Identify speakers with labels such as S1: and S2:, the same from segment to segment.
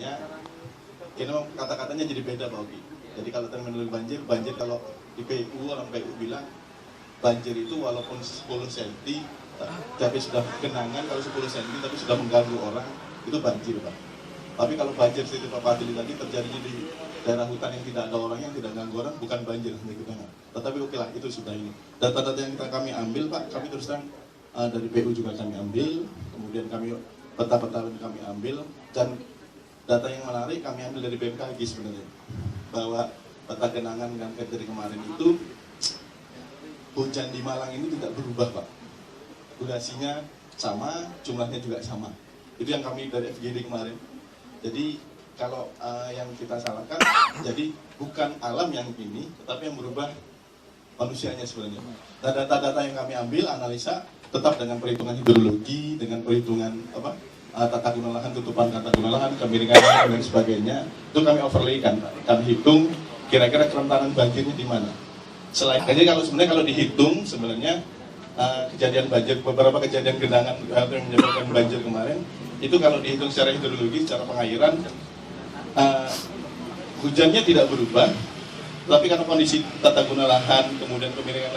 S1: sebenarnya ini kata-katanya jadi beda Pak Ogi. Jadi kalau terminologi banjir kalau di PU, orang PU bilang banjir itu walaupun 10 cm tapi sudah genangan, kalau 10 cm tapi sudah mengganggu orang, itu banjir Pak. Tapi kalau banjir seperti Pak Fadli tadi terjadi di daerah hutan yang tidak ada orang, yang tidak ganggu orang, bukan banjir genangan. Tetapi oke lah, itu sudah ini. Data-data yang kami ambil Pak, kami terus terang dari PU juga kami ambil, kemudian peta-peta kami ambil, dan data yang menarik kami ambil dari BMKG sebenarnya, bahwa peta genangan dan dari kemarin itu hujan di Malang ini tidak berubah Pak. Durasinya sama, jumlahnya juga sama. Itu yang kami dari FGD kemarin. Jadi kalau yang kita salahkan, jadi bukan alam yang ini, tetapi yang berubah manusianya sebenarnya. Dan data-data yang kami ambil, analisa tetap dengan perhitungan hidrologi, dengan perhitungan tata guna lahan, tutupan tata guna lahan, kemiringan dan sebagainya, itu kami overlaykan, kami hitung kira-kira kerentanan banjirnya di mana. Jadi kalau dihitung sebenarnya kejadian banjir, beberapa kejadian genangan yang menyebabkan banjir kemarin, itu kalau dihitung secara hidrologi, secara pengairan, hujannya tidak berubah, tapi karena kondisi tata guna lahan, kemudian kemiringan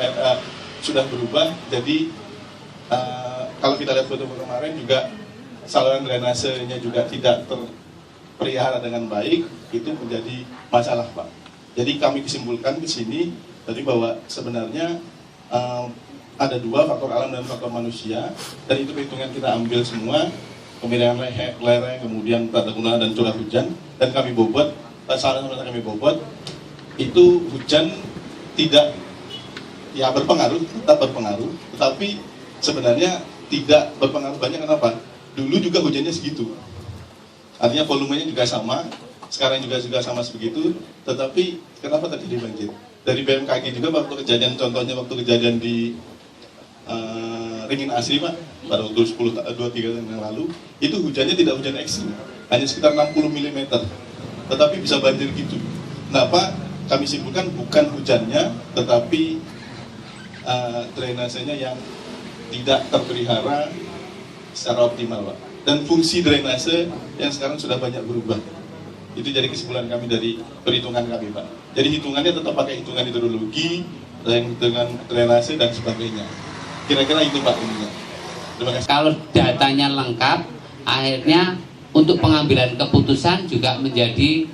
S1: sudah berubah, jadi kalau kita lihat foto kemarin juga saluran drainasenya juga tidak terpelihara dengan baik, itu menjadi masalah Pak. Jadi kami kesimpulkan di sini tadi bahwa sebenarnya ada dua, faktor alam dan faktor manusia, dan itu perhitungan kita ambil semua, kemiringan lereng, kemudian tata guna dan curah hujan, dan kami bobot, sama-sama kami bobot, itu hujan tidak ya berpengaruh, tetap berpengaruh, tetapi sebenarnya tidak berpengaruh banyak. Kenapa? Dulu juga hujannya segitu, artinya volumenya juga sama, sekarang juga sama sebegitu, tetapi kenapa terjadi banjir? Dari BMKG juga waktu kejadian, contohnya waktu kejadian di Ringin Asri Pak, pada waktu 2-3 tahun yang lalu, itu hujannya tidak hujan ekstrim, hanya sekitar 60 mm, tetapi bisa banjir gitu. Kenapa? Kami simpulkan bukan hujannya, tetapi drainasenya yang tidak terpelihara secara optimal Pak. Dan fungsi drainase yang sekarang sudah banyak berubah. Itu jadi kesimpulan kami dari perhitungan kami Pak. Jadi hitungannya tetap pakai hitungan hidrologi, dengan drainase dan sebagainya. Kira-kira itu Pak ininya. Terima kasih.
S2: Kalau datanya lengkap, akhirnya untuk pengambilan keputusan juga menjadi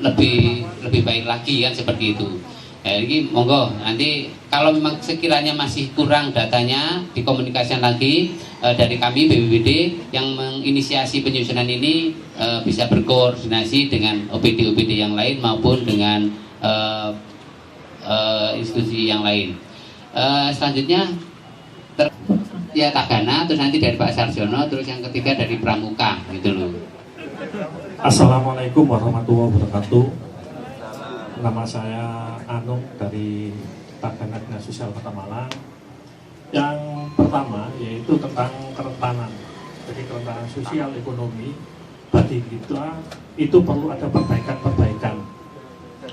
S2: lebih baik lagi kan, seperti itu. Jadi monggo nanti kalau memang sekiranya masih kurang datanya, dikomunikasikan lagi dari kami BPBD yang menginisiasi penyusunan ini bisa berkoordinasi dengan OPD-OPD yang lain maupun dengan institusi yang lain. Selanjutnya ya Tagana, terus nanti dari Pak Sarjono, terus yang ketiga dari Pramuka gitu loh.
S3: Assalamualaikum warahmatullahi wabarakatuh. Nama saya Anung dari Tagana Dinas Sosial Kota Malang. Yang pertama yaitu tentang kerentanan. Jadi kerentanan sosial, ekonomi bagi kita itu perlu ada perbaikan-perbaikan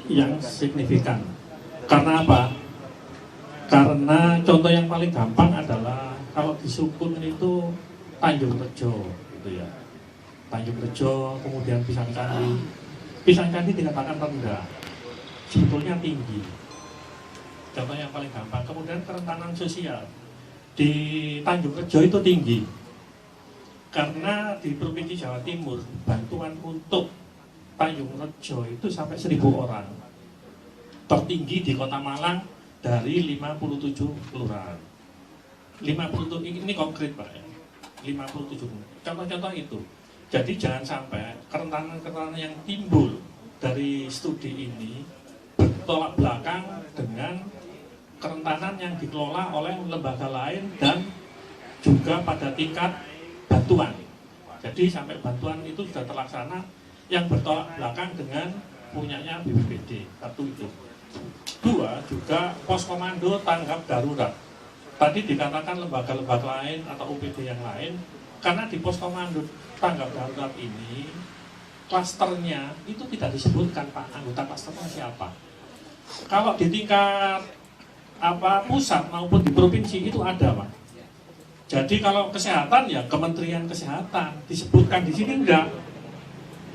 S3: yang signifikan. Karena apa? Karena contoh yang paling gampang adalah kalau di Sukun itu Tanjung Rejo gitu ya. Tanjung Rejo, kemudian Pisang Candi. Pisang Candi dikatakan rendah, sebetulnya tinggi. Contoh yang paling gampang. Kemudian kerentanan sosial di Tanjung Rejo itu tinggi, karena di Provinsi Jawa Timur bantuan untuk Tanjung Rejo itu sampai 1.000 orang. Tertinggi di Kota Malang dari 57 kelurahan. 57 ini konkret Pak ya. 57. Contoh-contoh itu. Jadi jangan sampai kerentanan-kerentanan yang timbul dari studi ini bertolak belakang dengan kerentanan yang dikelola oleh lembaga lain dan juga pada tingkat bantuan. Jadi sampai bantuan itu sudah terlaksana yang bertolak belakang dengan punyanya BPBD. Satu itu. Dua, juga pos komando tanggap darurat. Tadi dikatakan lembaga-lembaga lain atau UPD yang lain, karena di pos komando tanggap darurat ini klasternya itu tidak disebutkan Pak, anggota klasternya siapa. Kalau di tingkat pusat maupun di provinsi itu ada Pak. Jadi kalau kesehatan ya Kementerian Kesehatan disebutkan, di sini enggak.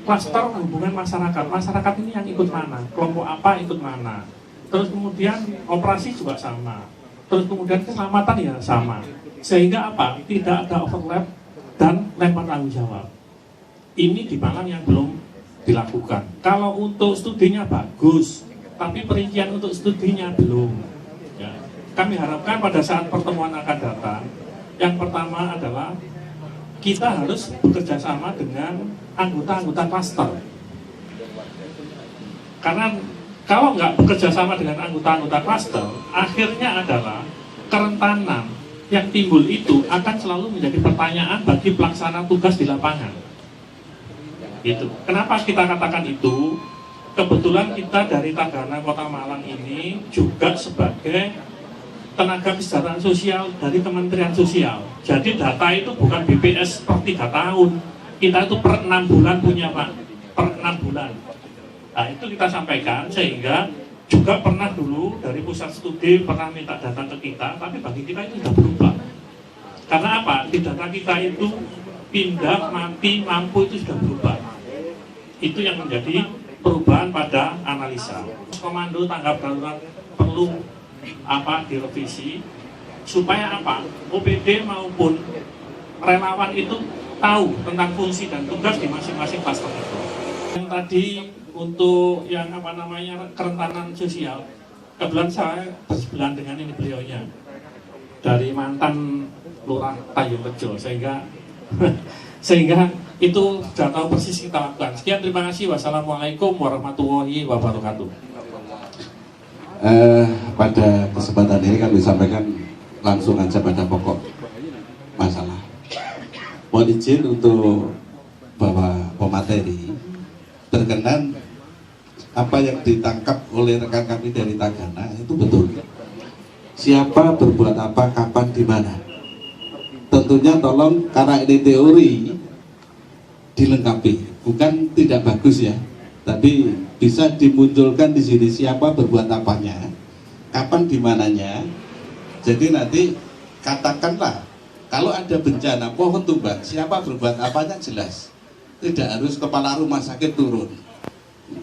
S3: klaster hubungan masyarakat. Masyarakat ini yang ikut mana? Kelompok apa ikut mana? Terus kemudian operasi juga sama. Terus kemudian keselamatan ya sama. Sehingga apa? Tidak ada overlap dan lempar tanggung jawab. Ini di Malang yang belum dilakukan. Kalau untuk studinya bagus, tapi perincian untuk studinya belum. Ya. Kami harapkan pada saat pertemuan akan datang, yang pertama adalah kita harus bekerja sama dengan anggota-anggota klaster. Karena kalau nggak bekerja sama dengan anggota-anggota klaster, akhirnya adalah kerentanan yang timbul itu akan selalu menjadi pertanyaan bagi pelaksana tugas di lapangan. Gitu. Kenapa kita katakan itu? Kebetulan kita dari Tagana Kota Malang ini juga sebagai tenaga kesejahteraan sosial dari Kementerian Sosial. Jadi data itu bukan BPS per 3 tahun. Kita itu per 6 bulan punya Pak. Per 6 bulan. Nah itu kita sampaikan sehingga juga pernah dulu dari pusat studi pernah minta data ke kita, tapi bagi kita itu sudah berubah. Karena apa? Di data kita itu pindah, mati, mampu itu sudah berubah. Itu yang menjadi perubahan pada analisa. Komando tanggap darurat perlu direvisi supaya apa? OPD maupun relawan itu tahu tentang fungsi dan tugas di masing-masing klaster itu. Yang tadi untuk yang kerentanan sosial, kebetulan saya bersebelahan dengan ini beliaunya dari mantan Lurah Tanjung Rejo, sehingga itu sudah tahu persis kita lakukan. Sekian, terima kasih. Wassalamualaikum warahmatullahi wabarakatuh.
S4: Pada kesempatan ini kami sampaikan langsung aja pada pokok masalah. Mohon izin untuk Bapak pemateri berkenan apa yang ditangkap oleh rekan kami dari Tagana itu betul. Siapa berbuat apa, kapan, di mana. Tentunya tolong karena ini teori dilengkapi, bukan tidak bagus ya, tapi bisa dimunculkan di sini siapa berbuat apanya, kapan, di mananya. Jadi nanti katakanlah kalau ada bencana pohon tumbang, siapa berbuat apanya jelas, tidak harus kepala rumah sakit turun,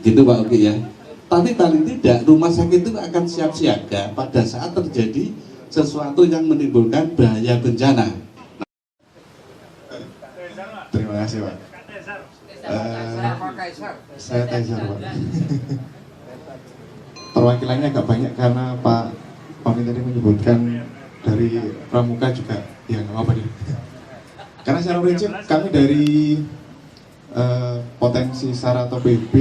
S4: gitu Pak Oki ya. Tapi paling tidak rumah sakit itu akan siap siaga pada saat terjadi sesuatu yang menimbulkan bahaya bencana.
S1: Terima kasih Pak. Saya Kaisar Pak. Perwakilannya agak banyak karena Pak Pamit tadi menyebutkan dari Pramuka juga, ya nggak apa-apa deh. Karena secara prinsip kami dari potensi SAR atau PB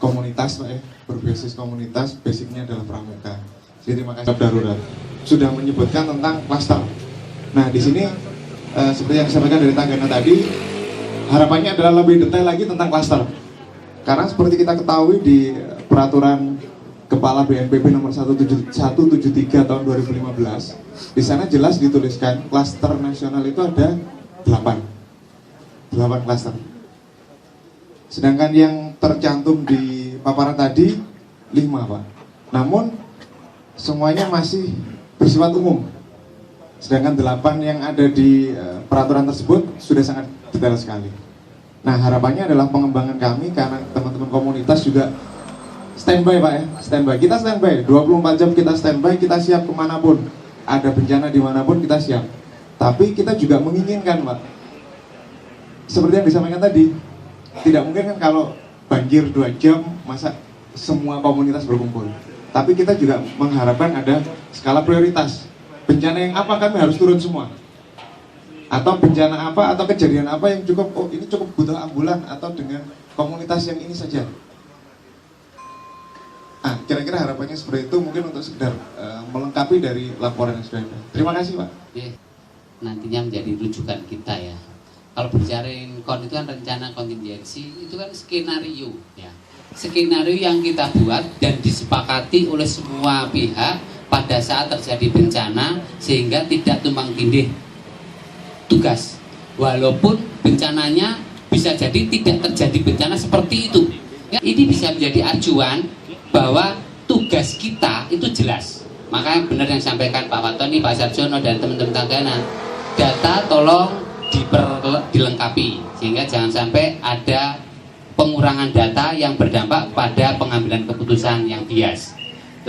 S1: komunitas Pak ya, berbasis komunitas, basicnya adalah Pramuka. Jadi terima kasih darurat sudah menyebutkan tentang klaster. Nah di sini seperti yang disampaikan dari Tagana tadi, harapannya adalah lebih detail lagi tentang klaster. Karena seperti kita ketahui di peraturan Kepala BNPB nomor 173 tahun 2015, di sana jelas dituliskan klaster nasional itu ada 8 klaster. Sedangkan yang tercantum di paparan tadi 5 Pak. Namun semuanya masih bersifat umum. Sedangkan 8 yang ada di peraturan tersebut sudah sangat detail sekali. Nah harapannya adalah pengembangan kami, karena teman-teman komunitas juga standby Pak ya, standby. Kita standby, 24 jam kita standby, kita siap kemanapun. Ada bencana dimanapun kita siap. Tapi kita juga menginginkan Pak, seperti yang disampaikan tadi, tidak mungkin kan kalau banjir 2 jam, masa semua komunitas berkumpul. Tapi kita juga mengharapkan ada skala prioritas. Bencana yang apa kami harus turun semua, atau bencana apa atau kejadian apa yang cukup, oh ini cukup butuh ambulan atau dengan komunitas yang ini saja. Kira-kira harapannya seperti itu, mungkin untuk sekedar melengkapi dari laporan yang sudah ada. Terima kasih Pak.
S2: Nantinya menjadi rujukan kita ya. Kalau bicara kon itu kan rencana kontingensi, itu kan skenario ya. Skenario yang kita buat dan disepakati oleh semua pihak pada saat terjadi bencana, sehingga tidak tumpang tindih tugas. Walaupun bencananya bisa jadi tidak terjadi bencana seperti itu. Ya, ini bisa menjadi acuan bahwa tugas kita itu jelas. Maka benar yang disampaikan Pak Watoni, Pak Sarjono dan teman-teman Tagana, data tolong dilengkapi sehingga jangan sampai ada pengurangan data yang berdampak pada pengambilan keputusan yang bias.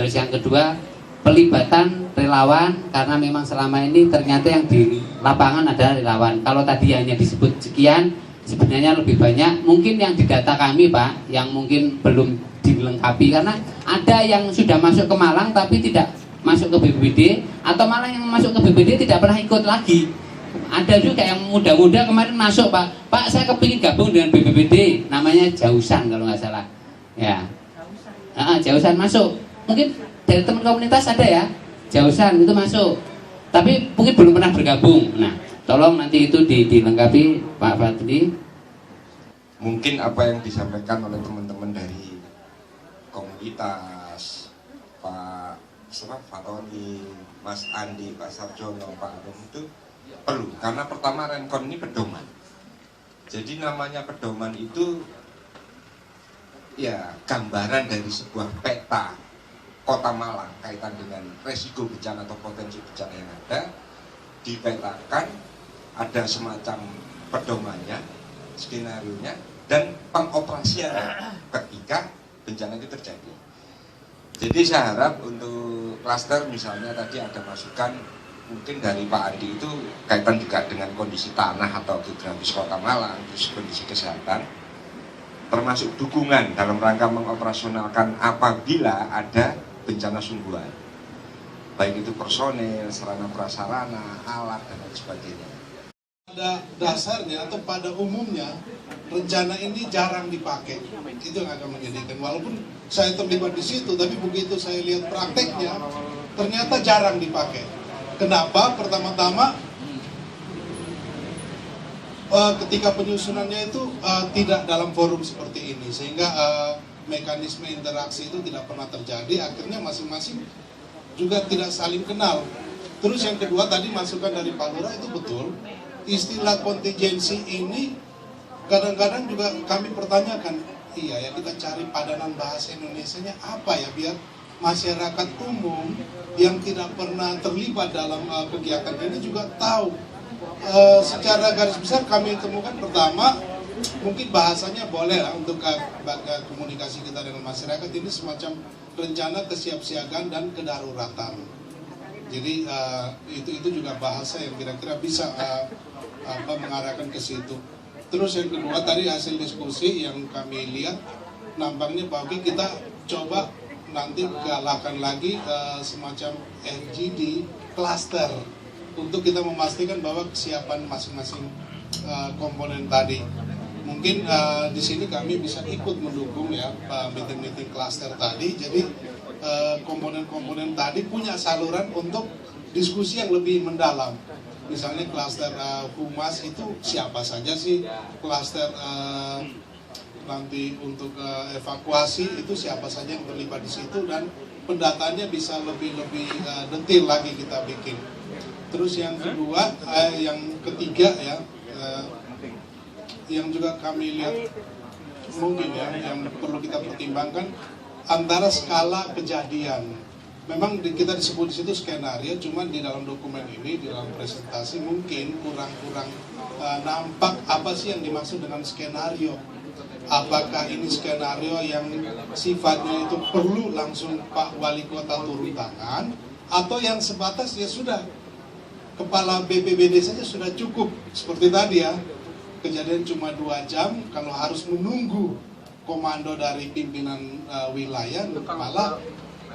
S2: Terus yang kedua, pelibatan relawan, karena memang selama ini ternyata yang di lapangan adalah relawan. Kalau tadi hanya disebut sekian, sebenarnya lebih banyak. Mungkin yang di data kami Pak, yang mungkin belum dilengkapi, karena ada yang sudah masuk ke Malang tapi tidak masuk ke BPBD, atau malah yang masuk ke BPBD tidak pernah ikut lagi. Ada juga yang muda-muda kemarin masuk Pak saya kepingin gabung dengan BPBD, namanya Jausan kalau nggak salah ya. Jausan masuk, mungkin dari teman komunitas ada ya, Jausan itu masuk, tapi mungkin belum pernah bergabung. Nah tolong nanti itu dilengkapi Pak Fadli.
S5: Mungkin apa yang disampaikan oleh teman-teman dari komunitas, Pak Fatoni, Mas Andi, Pak Sarjono, Pak Arum itu perlu, karena pertama Rencon ini pedoman. Jadi namanya pedoman itu ya gambaran dari sebuah peta Kota Malang kaitan dengan resiko bencana atau potensi bencana yang ada, dipetakan, ada semacam pedomannya, skenario-nya, dan pengoperasian ketika bencana itu terjadi. Jadi saya harap untuk klaster misalnya tadi ada masukan mungkin dari Pak Andi itu kaitan juga dengan kondisi tanah atau geografis Kota Malang, terus kondisi kesehatan, termasuk dukungan dalam rangka mengoperasionalkan apabila ada bencana sungguhan, baik itu personel, sarana prasarana, alat dan lain sebagainya.
S6: Pada dasarnya atau pada umumnya rencana ini jarang dipakai, itu yang akan menjadikan, walaupun saya terlibat di situ, tapi begitu saya lihat prakteknya ternyata jarang dipakai. Kenapa? Pertama-tama ketika penyusunannya itu tidak dalam forum seperti ini, sehingga mekanisme interaksi itu tidak pernah terjadi. Akhirnya masing-masing juga tidak saling kenal. Terus yang kedua tadi masukan dari Pak Lurah itu betul. Istilah kontingensi ini kadang-kadang juga kami pertanyakan, iya ya, kita cari padanan bahasa Indonesianya apa ya, biar masyarakat umum yang tidak pernah terlibat dalam kegiatan ini juga tahu. Secara garis besar kami temukan, pertama mungkin bahasanya boleh lah untuk komunikasi kita dengan masyarakat ini semacam rencana kesiapsiagaan dan kedaruratan. Jadi itu juga bahasa yang kira-kira bisa mengarahkan ke situ. Terus yang kedua tadi hasil diskusi yang kami lihat, nampaknya bagi kita coba nanti galakkan lagi semacam FGD cluster untuk kita memastikan bahwa kesiapan masing-masing komponen tadi. Mungkin di sini kami bisa ikut mendukung ya meeting-meeting cluster tadi. Jadi komponen-komponen tadi punya saluran untuk diskusi yang lebih mendalam. Misalnya klaster humas itu siapa saja sih, klaster nanti untuk evakuasi itu siapa saja yang terlibat di situ, dan pendataannya bisa lebih detail lagi kita bikin. Terus yang kedua, yang ketiga ya, yang juga kami lihat mungkin ya yang perlu kita pertimbangkan antara skala kejadian. Memang kita disebut di situ skenario, cuman di dalam dokumen ini, di dalam presentasi mungkin kurang nampak apa sih yang dimaksud dengan skenario. Apakah ini skenario yang sifatnya itu perlu langsung Pak Wali Kota turun tangan, atau yang sebatas ya sudah kepala BPBD saja sudah cukup, seperti tadi ya, kejadian cuma 2 jam, kalau harus menunggu komando dari pimpinan wilayah malah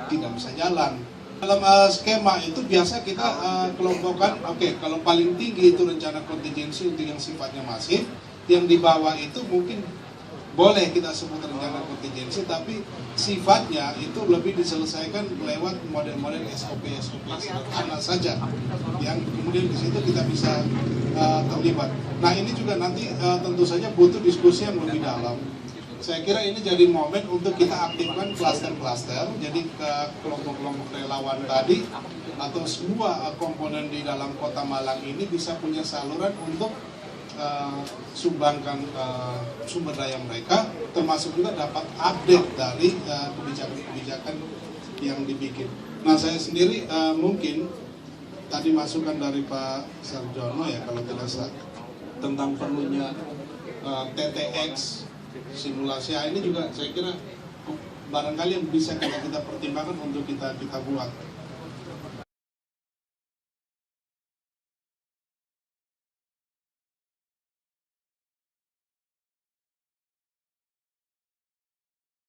S6: tidak bisa jalan. Dalam skema itu biasa kita kelompokkan, oke, kalau paling tinggi itu rencana kontingensi untuk yang sifatnya masif, yang di bawah itu mungkin boleh kita sebut rencana kontingensi, tapi sifatnya itu lebih diselesaikan lewat model-model SOP sederhana saja, yang kemudian di situ kita bisa terlibat. Nah ini juga nanti tentu saja butuh diskusi yang lebih dalam. Saya kira ini jadi momen untuk kita aktifkan klaster-klaster, jadi ke kelompok-kelompok relawan tadi atau semua komponen di dalam Kota Malang ini bisa punya saluran untuk sumbangkan sumber daya mereka, termasuk juga dapat update dari kebijakan-kebijakan yang dibikin. Nah saya sendiri mungkin tadi masukan dari Pak Sarjono ya kalau tidak salah tentang perlunya TTX simulasi. Ini juga saya kira barangkali yang bisa kita pertimbangkan untuk kita buat.